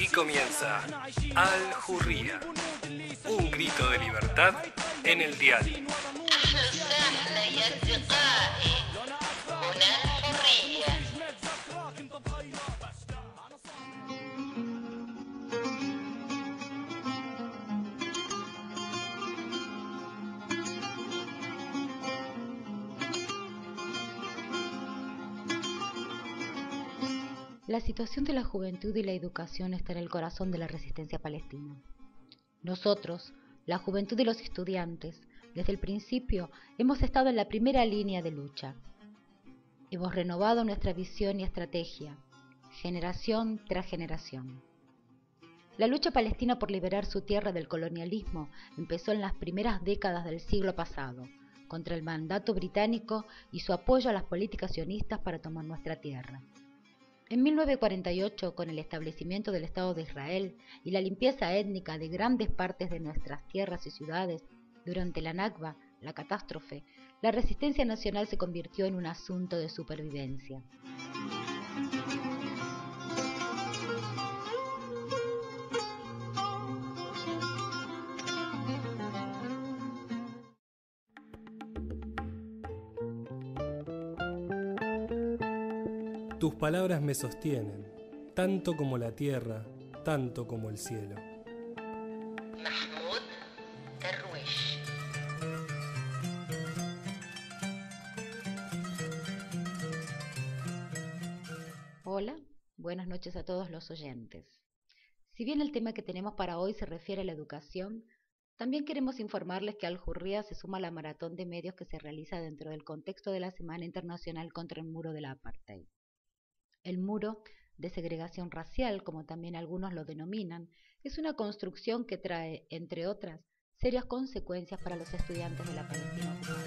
Aquí comienza Al Hurriya, un grito de libertad en el dial. La situación de la juventud y la educación está en el corazón de la resistencia palestina. Nosotros, la juventud y los estudiantes, desde el principio hemos estado en la primera línea de lucha. Hemos renovado nuestra visión y estrategia, generación tras generación. La lucha palestina por liberar su tierra del colonialismo empezó en las primeras décadas del siglo pasado, contra el mandato británico y su apoyo a las políticas sionistas para tomar nuestra tierra. En 1948, con el establecimiento del Estado de Israel y la limpieza étnica de grandes partes de nuestras tierras y ciudades, durante la Nakba, la catástrofe, la resistencia nacional se convirtió en un asunto de supervivencia. Tus palabras me sostienen, tanto como la tierra, tanto como el cielo. Mahmoud Darwish. Hola, buenas noches a todos los oyentes. Si bien el tema que tenemos para hoy se refiere a la educación, también queremos informarles que Al Hurriya se suma a la maratón de medios que se realiza dentro del contexto de la Semana Internacional contra el Muro del Apartheid. El muro de segregación racial, como también algunos lo denominan, es una construcción que trae, entre otras, serias consecuencias para los estudiantes de la Palestina ocupada.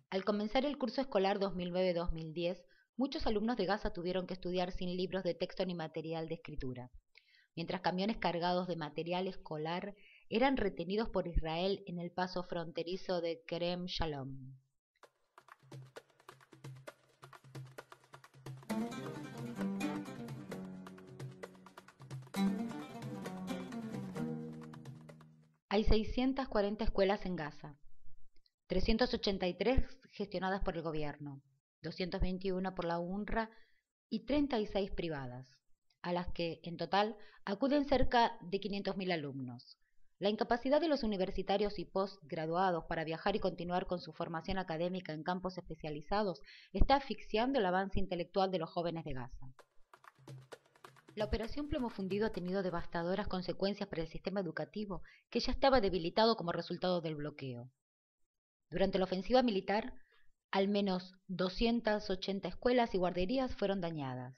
Al comenzar el curso escolar 2009-2010, muchos alumnos de Gaza tuvieron que estudiar sin libros de texto ni material de escritura, mientras camiones cargados de material escolar eran retenidos por Israel en el paso fronterizo de Kerem Shalom. Hay 640 escuelas en Gaza, 383 gestionadas por el gobierno, 221 por la UNRWA y 36 privadas, a las que, en total, acuden cerca de 500.000 alumnos. La incapacidad de los universitarios y postgraduados para viajar y continuar con su formación académica en campos especializados está asfixiando el avance intelectual de los jóvenes de Gaza. La operación Plomo Fundido ha tenido devastadoras consecuencias para el sistema educativo, que ya estaba debilitado como resultado del bloqueo. Durante la ofensiva militar, al menos 280 escuelas y guarderías fueron dañadas,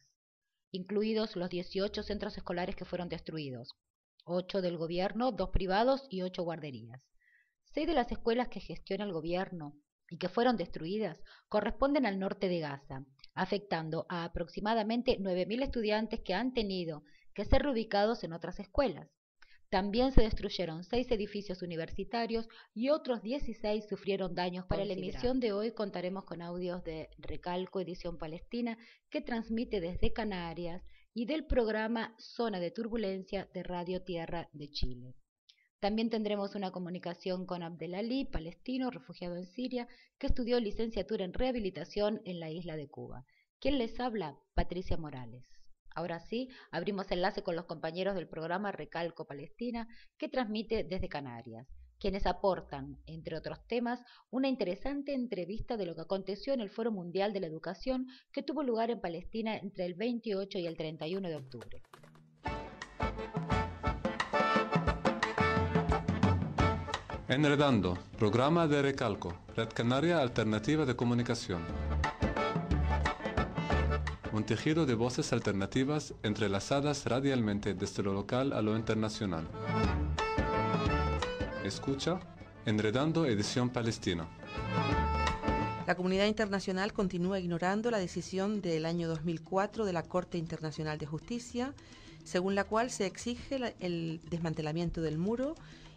incluidos los 18 centros escolares que fueron destruidos, 8 del gobierno, 2 privados y 8 guarderías. 6 de las escuelas que gestiona el gobierno y que fueron destruidas corresponden al norte de Gaza, afectando a aproximadamente 9.000 estudiantes que han tenido que ser reubicados en otras escuelas. También se destruyeron 6 edificios universitarios y otros 16 sufrieron daños. Para la emisión de hoy contaremos con audios de Recalco Edición Palestina, que transmite desde Canarias, y del programa Zona de Turbulencia de Radio Tierra de Chile. También tendremos una comunicación con Abdelali, palestino refugiado en Siria, que estudió licenciatura en rehabilitación en la isla de Cuba. ¿Quién les habla? Patricia Morales. Ahora sí, abrimos enlace con los compañeros del programa Recalco Palestina, que transmite desde Canarias, quienes aportan, entre otros temas, una interesante entrevista de lo que aconteció en el Foro Mundial de la Educación que tuvo lugar en Palestina entre el 28 y el 31 de octubre. Enredando, programa de Recalco, Red Canaria Alternativa de Comunicación. Un tejido de voces alternativas entrelazadas radialmente desde lo local a lo internacional. Escucha Enredando Edición Palestina. La comunidad internacional continúa ignorando la decisión del año 2004 de la Corte Internacional de Justicia, según la cual se exige el desmantelamiento del muro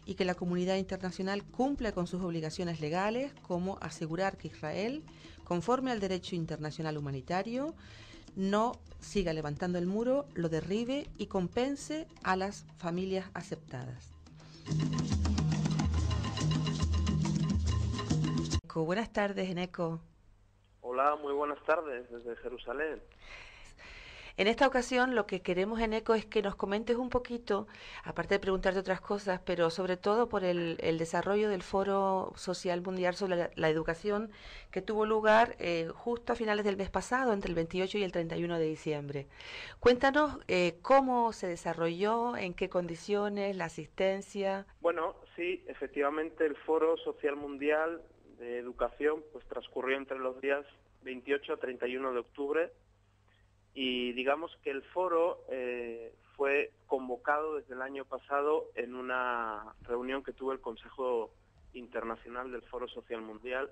y que la comunidad internacional cumpla con sus obligaciones legales, como asegurar que Israel, conforme al derecho internacional humanitario, no siga levantando el muro, lo derribe y compense a las familias afectadas. Buenas tardes, Eneco. Hola, muy buenas tardes desde Jerusalén. En esta ocasión lo que queremos, Eneco, es que nos comentes un poquito, aparte de preguntarte otras cosas, pero sobre todo por el desarrollo del Foro Social Mundial sobre la Educación que tuvo lugar justo a finales del mes pasado, entre el 28 y el 31 de diciembre. Cuéntanos cómo se desarrolló, en qué condiciones, la asistencia. Bueno, sí, efectivamente el Foro Social Mundial de Educación pues transcurrió entre los días 28 a 31 de octubre. Y digamos que el foro fue convocado desde el año pasado en una reunión que tuvo el Consejo Internacional del Foro Social Mundial.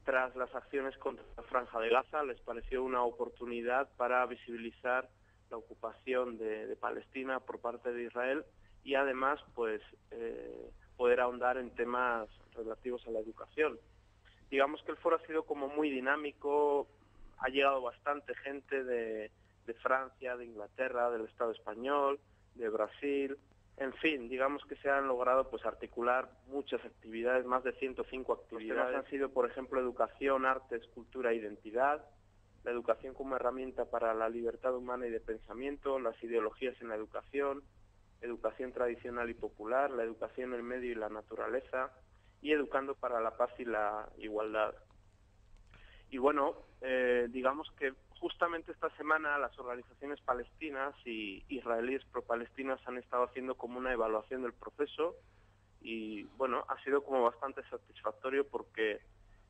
Tras las acciones contra la Franja de Gaza, les pareció una oportunidad para visibilizar la ocupación de Palestina por parte de Israel y además pues poder ahondar en temas relativos a la educación. Digamos que el foro ha sido como muy dinámico. Ha llegado bastante gente de Francia, de Inglaterra, del Estado español, de Brasil. En fin, digamos que se han logrado pues articular muchas actividades, más de 105 actividades. Los temas han sido, por ejemplo, educación, artes, cultura e identidad, la educación como herramienta para la libertad humana y de pensamiento, las ideologías en la educación tradicional y popular, la educación en el medio y la naturaleza, y educando para la paz y la igualdad. Y bueno, digamos que justamente esta semana las organizaciones palestinas y israelíes pro-palestinas han estado haciendo como una evaluación del proceso y bueno, ha sido como bastante satisfactorio porque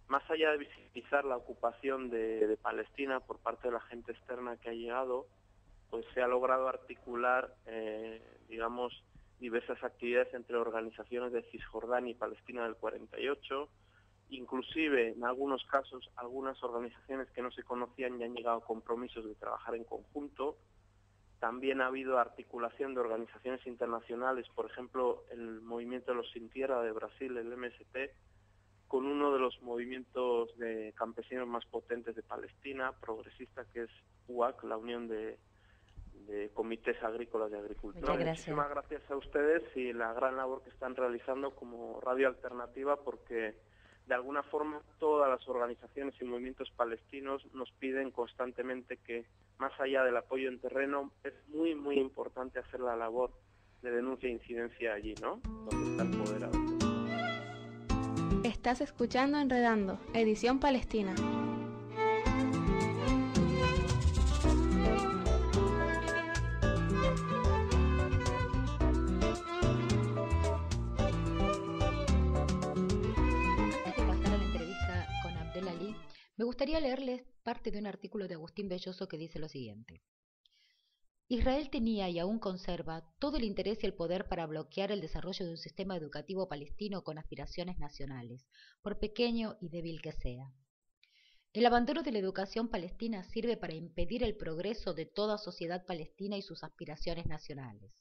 más allá de visibilizar la ocupación de Palestina por parte de la gente externa que ha llegado, pues se ha logrado articular, digamos, diversas actividades entre organizaciones de Cisjordania y Palestina del 48. Inclusive, en algunos casos, algunas organizaciones que no se conocían ya han llegado a compromisos de trabajar en conjunto. También ha habido articulación de organizaciones internacionales, por ejemplo, el Movimiento de los Sin Tierra de Brasil, el MST, con uno de los movimientos de campesinos más potentes de Palestina, progresista, que es UAC, la Unión de Comités Agrícolas de Agricultura. Muchísimas gracias a ustedes y la gran labor que están realizando como Radio Alternativa, porque de alguna forma todas las organizaciones y movimientos palestinos nos piden constantemente que, más allá del apoyo en terreno, es muy, muy importante hacer la labor de denuncia e incidencia allí, ¿no? Donde está el poder ahora. Estás escuchando Enredando, edición Palestina. Me gustaría leerles parte de un artículo de Agustín Belloso que dice lo siguiente. Israel tenía y aún conserva todo el interés y el poder para bloquear el desarrollo de un sistema educativo palestino con aspiraciones nacionales, por pequeño y débil que sea. El abandono de la educación palestina sirve para impedir el progreso de toda sociedad palestina y sus aspiraciones nacionales.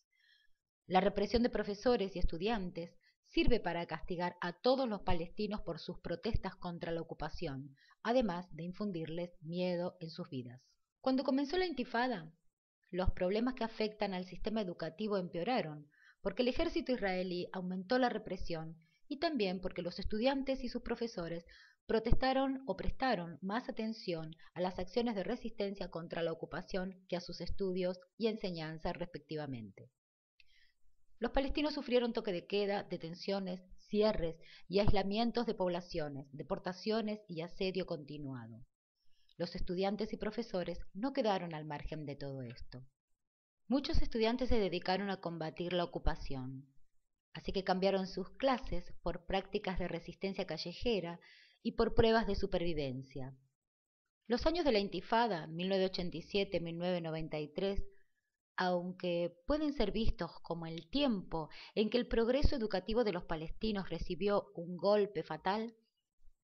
La represión de profesores y estudiantes sirve para castigar a todos los palestinos por sus protestas contra la ocupación, además de infundirles miedo en sus vidas. Cuando comenzó la intifada, los problemas que afectan al sistema educativo empeoraron, porque el ejército israelí aumentó la represión y también porque los estudiantes y sus profesores protestaron o prestaron más atención a las acciones de resistencia contra la ocupación que a sus estudios y enseñanza respectivamente. Los palestinos sufrieron toque de queda, detenciones, cierres y aislamientos de poblaciones, deportaciones y asedio continuado. Los estudiantes y profesores no quedaron al margen de todo esto. Muchos estudiantes se dedicaron a combatir la ocupación, así que cambiaron sus clases por prácticas de resistencia callejera y por pruebas de supervivencia. Los años de la intifada, 1987-1993, aunque pueden ser vistos como el tiempo en que el progreso educativo de los palestinos recibió un golpe fatal,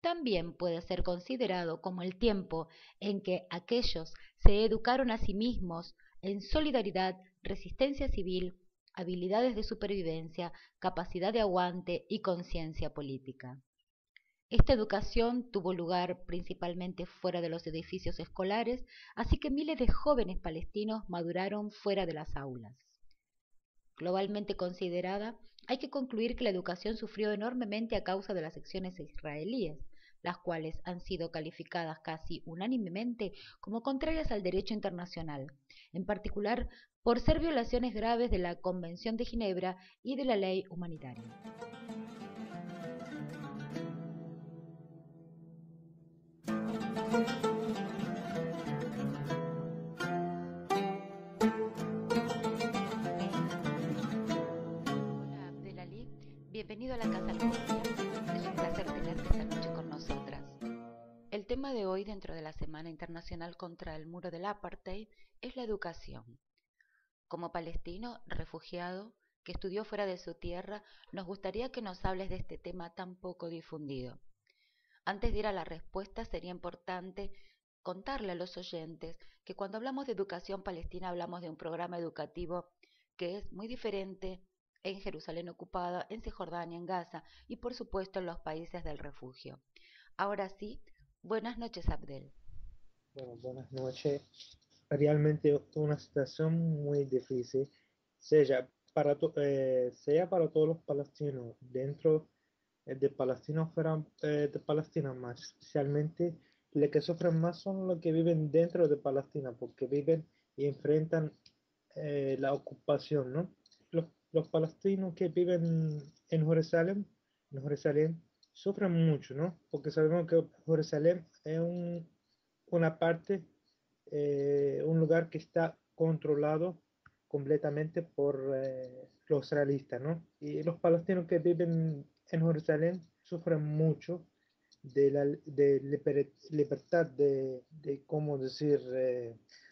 también puede ser considerado como el tiempo en que aquellos se educaron a sí mismos en solidaridad, resistencia civil, habilidades de supervivencia, capacidad de aguante y conciencia política. Esta educación tuvo lugar principalmente fuera de los edificios escolares, así que miles de jóvenes palestinos maduraron fuera de las aulas. Globalmente considerada, hay que concluir que la educación sufrió enormemente a causa de las acciones israelíes, las cuales han sido calificadas casi unánimemente como contrarias al derecho internacional, en particular por ser violaciones graves de la Convención de Ginebra y de la ley humanitaria. Bienvenido a la Casa Alcordia. Es un placer tenerte esta noche con nosotras. El tema de hoy, dentro de la Semana Internacional contra el Muro del Apartheid, es la educación. Como palestino, refugiado, que estudió fuera de su tierra, nos gustaría que nos hables de este tema tan poco difundido. Antes de ir a la respuesta, sería importante contarle a los oyentes que cuando hablamos de educación palestina hablamos de un programa educativo que es muy diferente en Jerusalén ocupada, en Cisjordania, en Gaza y por supuesto en los países del refugio. Ahora sí, buenas noches, Abdel. Bueno, buenas noches. Realmente una situación muy difícil, sea para todos los palestinos dentro de Palestina, fuera de Palestina, más especialmente los que sufren más son los que viven dentro de Palestina, porque viven y enfrentan la ocupación, ¿no? Los palestinos que viven en Jerusalén sufren mucho, ¿no? Porque sabemos que Jerusalén es una parte, un lugar que está controlado completamente por los israelitas, ¿no? Y los palestinos que viven en Jerusalén sufren mucho de la libertad de ¿cómo decir?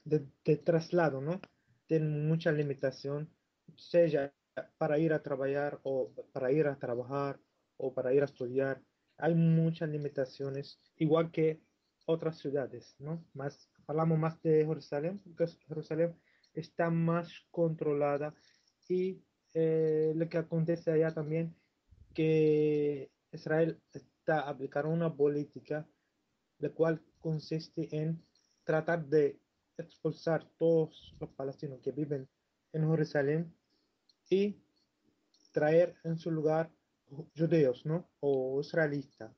De traslado, ¿no? Tienen mucha limitación, sea para ir a trabajar o para ir a trabajar o para ir a estudiar. Hay muchas limitaciones, igual que otras ciudades, ¿no? Hablamos más de Jerusalén, porque Jerusalén está más controlada y lo que acontece allá también, que Israel está aplicando una política la cual consiste en tratar de expulsar todos los palestinos que viven en Jerusalén y traer en su lugar judíos, ¿no? O israelitas.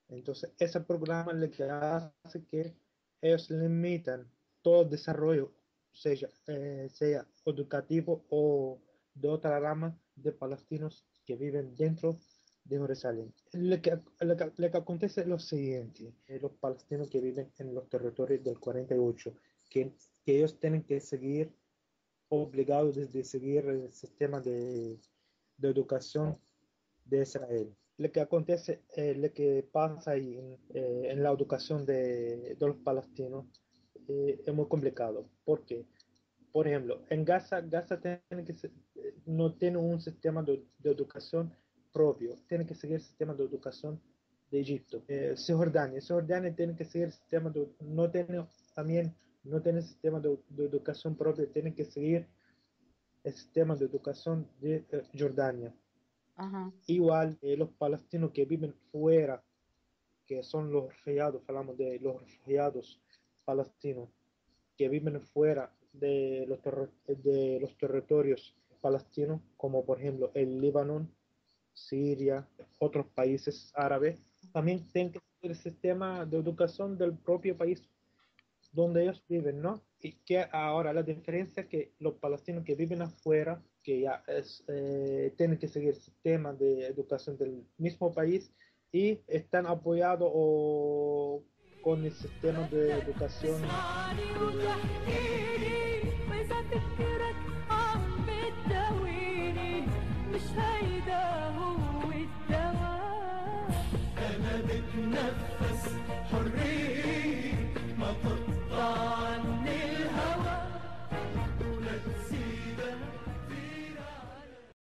Entonces, ese programa lo que hace que ellos limitan todo el desarrollo, sea educativo o de otra rama de palestinos que viven dentro de Jerusalén. Lo que acontece es lo siguiente: los palestinos que viven en los territorios del 48, que ellos tienen que seguir obligados de seguir el sistema de educación de Israel. Lo que acontece, lo que pasa ahí en la educación de los palestinos es muy complicado. ¿Por qué? Por ejemplo, en Gaza no tiene un sistema de educación propio, tiene que seguir el sistema de educación de Egipto. Cisjordania tiene que seguir el sistema no tiene sistema de educación propio, tiene que seguir el sistema de educación de Jordania. Ajá. Igual los palestinos que viven fuera, que son los refugiados, hablamos de los refugiados palestinos que viven fuera de los territorios palestinos, como por ejemplo el Líbano, Siria, otros países árabes, también tienen que seguir el sistema de educación del propio país donde ellos viven, ¿no? Y que ahora la diferencia es que los palestinos que viven afuera, que ya tienen que seguir el sistema de educación del mismo país y están apoyados con el sistema de educación